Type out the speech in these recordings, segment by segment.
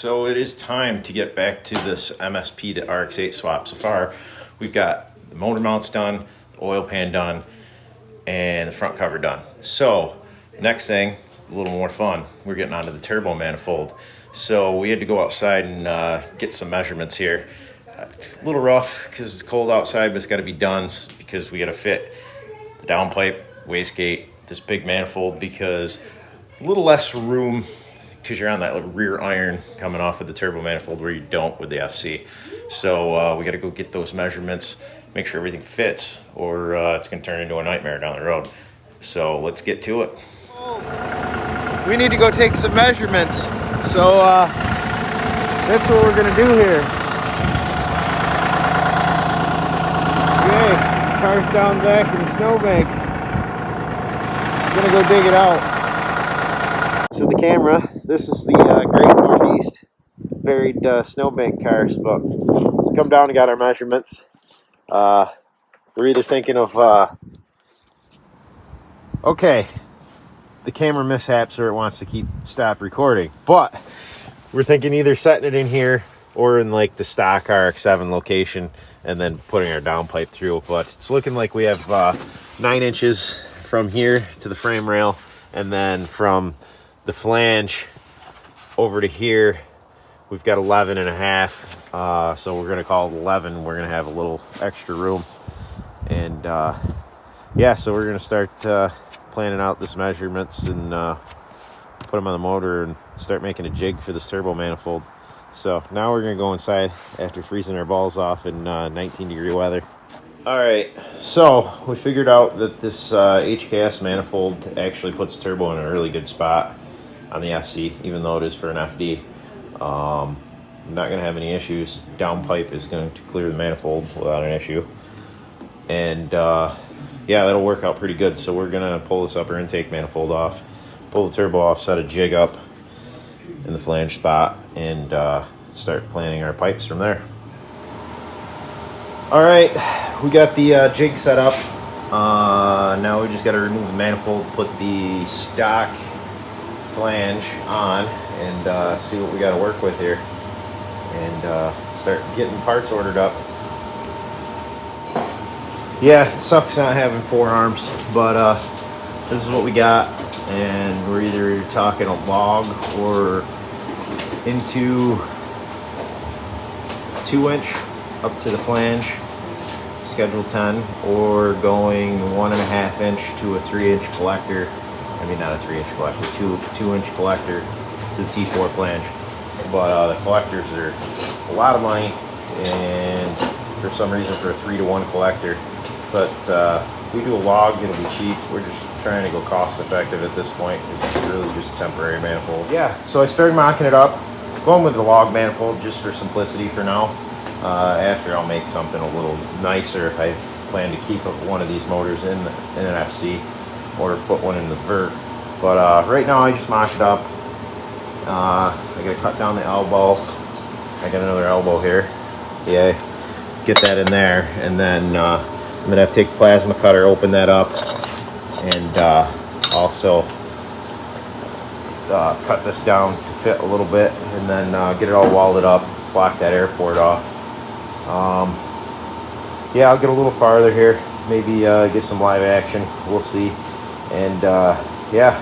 So it is time to get back to this MSP to Rx8 swap. So far, we've got the motor mounts done, the oil pan done, and the front cover done. So next thing, a little more fun, we're getting onto the turbo manifold. So we had to go outside and get some measurements here. It's a little rough because it's cold outside, but it's got to be done because we got to fit the downpipe, wastegate, this big manifold, because a little less room because you're on that rear iron coming off of the turbo manifold where you don't with the FC. So we got to go get those measurements, make sure everything fits, or it's going to turn into a nightmare down the road. So let's get to it. We need to go take some measurements. So that's what we're going to do here. Okay, car's down back in the snowbank. I'm going to go dig it out. So the camera, this is the Great Northeast buried snowbank cars, but we come down and got our measurements. We're either thinking of okay, the camera mishaps or it wants to stop recording, but we're thinking either setting it in here or in like the stock Rx7 location and then putting our downpipe through. But it's looking like we have 9 inches from here to the frame rail, and then from the flange over to here we've got 11 and a half, so we're going to call it 11. We're going to have a little extra room, and yeah, so we're going to start planning out this measurements and put them on the motor and start making a jig for this turbo manifold. So now we're going to go inside after freezing our balls off in 19-degree weather. All right, so we figured out that this HKS manifold actually puts turbo in a really good spot on the FC, even though it is for an FD. I'm not going to have any issues. Downpipe is going to clear the manifold without an issue, and yeah, that'll work out pretty good. So we're going to pull this upper intake manifold off, pull the turbo off, set a jig up in the flange spot, and start planning our pipes from there. All right, we got the jig set up. Now we just got to remove the manifold, put the stock flange on, and see what we got to work with here, and start getting parts ordered up. Yeah, it sucks not having 4 arms, but this is what we got, and we're either talking a log or into 2-inch up to the flange, schedule 10, or going 1.5 inch to a 3-inch collector. I mean, not a 3-inch collector, 2-inch collector to the T4 flange. But the collectors are a lot of money, and for some reason for a 3-to-1 collector. But if we do a log, it'll be cheap. We're just trying to go cost effective at this point because it's really just a temporary manifold. Yeah, so I started mocking it up, going with the log manifold just for simplicity for now. After I'll make something a little nicer if I plan to keep one of these motors in an FC, or put one in the vert. But right now I just mocked it up. I gotta cut down the elbow. I got another elbow here. Yeah, get that in there, and then I'm gonna have to take a plasma cutter, open that up, and also cut this down to fit a little bit, and then get it all welded up, block that air port off. Yeah, I'll get a little farther here, maybe get some live action, we'll see. And yeah,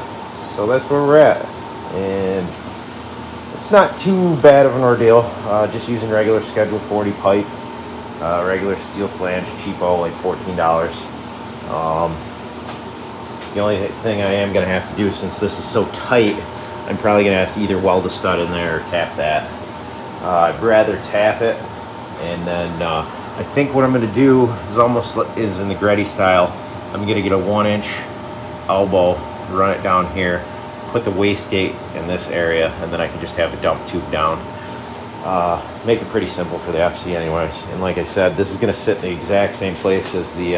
so that's where we're at, and it's not too bad of an ordeal. Just using regular schedule 40 pipe, regular steel flange, cheapo, like $14. The only thing I am gonna have to do, since this is so tight, I'm probably gonna have to either weld a stud in there or tap that. I'd rather tap it, and then I think what I'm gonna do is in the Gretty style. I'm gonna get a 1-inch elbow, run it down here, put the wastegate in this area, and then I can just have a dump tube down. Make it pretty simple for the FC anyways. And like I said, this is going to sit in the exact same place as the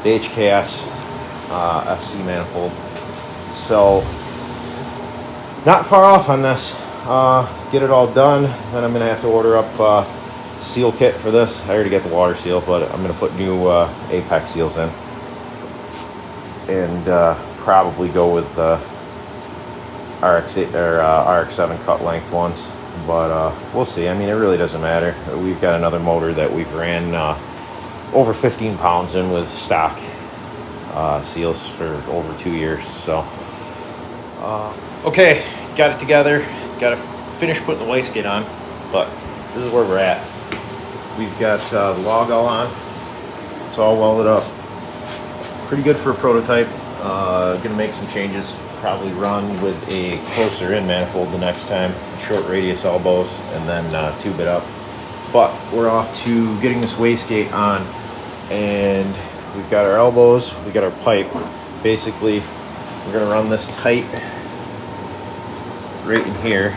HKS FC manifold. So not far off on this. Get it all done, then I'm going to have to order up seal kit for this. I already got the water seal, but I'm going to put new Apex seals in, and probably go with the Rx8 or Rx7 cut length ones. but we'll see. I mean, it really doesn't matter. We've got another motor that we've ran over 15 pounds in with stock seals for over 2 years. So okay, got it together. Got to finish putting the wastegate on, but this is where we're at. We've got the log all on. It's all welded up. Pretty good for a prototype. Gonna make some changes. Probably run with a closer in manifold the next time. Short radius elbows, and then tube it up. But we're off to getting this wastegate on, and we've got our elbows. We got our pipe. Basically, we're gonna run this tight right in here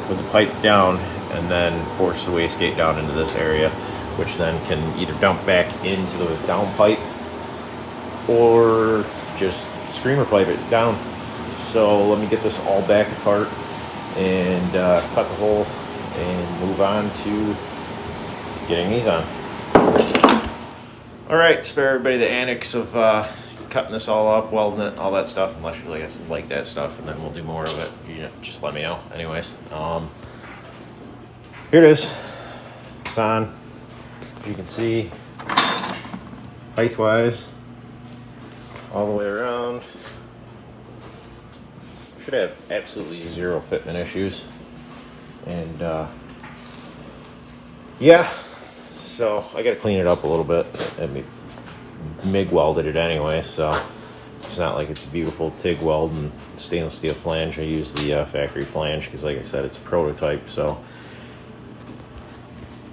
with the pipe down, and then force the wastegate down into this area, which then can either dump back into the down pipe or just streamer pipe it down. So let me get this all back apart and cut the hole and move on to getting these on. All right, spare everybody the annex of cutting this all up, welding it, all that stuff, unless you like that stuff, and then we'll do more of it. You know, just let me know. Anyways, here it is. It's on. As you can see, height-wise, all the way around. Should have absolutely zero fitment issues. And yeah, so I got to clean it up a little bit. I mean, MIG welded it anyway, so it's not like it's a beautiful TIG weld and stainless steel flange. I use the factory flange because, like I said, it's a prototype, so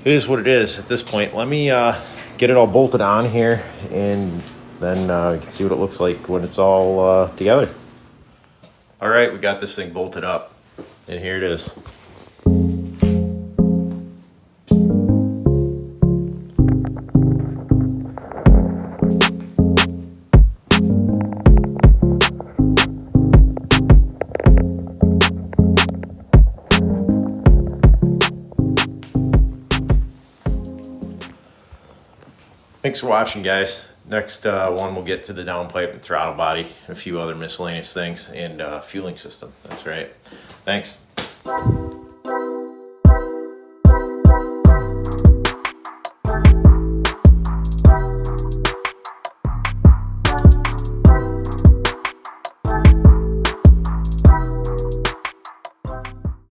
it is what it is at this point. Let me get it all bolted on here, and then you can see what it looks like when it's all together. All right, we got this thing bolted up, and here it is. Thanks for watching, guys. Next one, we'll get to the downpipe and throttle body, and a few other miscellaneous things, and fueling system. That's right. Thanks.